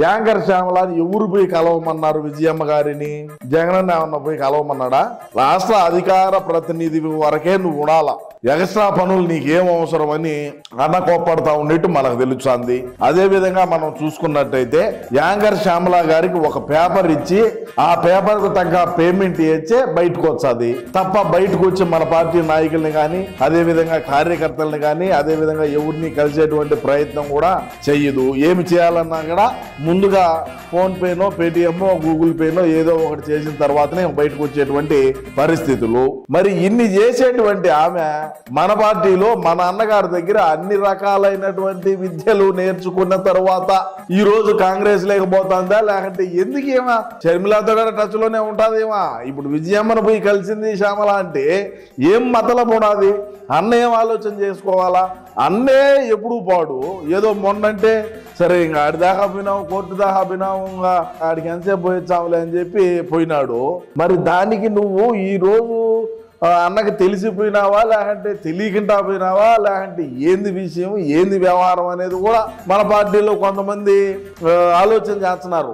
Anchor శ్యామలాని ఎవరు పోయి కలవమన్నారు? విజయమ్మ గారిని జగనన్న ఏమన్నా పోయి కలవమన్నాడా? రాష్ట్ర అధికార ప్రతినిధి వరకే నువ్వు ఉండాలా, ఎక్స్ట్రా పనులు నీకేం అవసరం అని అన్న కోప్పడతా ఉన్నట్టు మనకు తెలుస్తుంది. అదే విధంగా మనం చూసుకున్నట్టయితే యాంకర్ శ్యామల గారికి ఒక పేపర్ ఇచ్చి ఆ పేపర్ కు తగ్గ పేమెంట్ ఇచ్చే బయటకు వచ్చాది తప్ప బయటకు వచ్చి మన పార్టీ నాయకుల్ని కానీ అదే విధంగా కార్యకర్తల్ని కానీ అదే విధంగా ఎవరిని కలిసేటువంటి ప్రయత్నం కూడా చెయ్యదు. ఏమి చేయాలన్నా కూడా ముందుగా ఫోన్ పేనో పేటిఎంఓ గూగుల్ పేనో ఏదో ఒకటి చేసిన తర్వాతనే బయటకు వచ్చేటువంటి పరిస్థితులు. మరి ఇన్ని చేసేటువంటి ఆమె మన పార్టీలో మన అన్నగారి దగ్గర అన్ని రకాలైనటువంటి విద్యలు నేర్చుకున్న తర్వాత ఈ రోజు కాంగ్రెస్ లేకపోతుందా? లేకంటే ఎందుకు ఏమా షర్మిలతో కూడా టచ్ లోనే ఉంటాదేమా? ఇప్పుడు విజయమ్మను పోయి కలిసింది శ్యామల అంటే ఏం మతలబు ఉన్నది? అన్న ఏం ఆలోచన చేసుకోవాలా? అన్నే ఎప్పుడు పాడు ఏదో మొన్నంటే సరే ఇంకా ఆడి దాకా పోయినావు, కోర్టు దాకా పోయినావు, ఇంకా ఆడికి ఎంతసేపు పోయిచ్చాములే అని చెప్పి పోయినాడు. మరి దానికి నువ్వు ఈ రోజు అన్నకి తెలిసిపోయినావా లేకంటే తెలియకుండా పోయినావా లేకంటే ఏంది విషయం ఏంది వ్యవహారం అనేది కూడా మన పార్టీలో కొంతమంది ఆలోచన చేస్తున్నారు.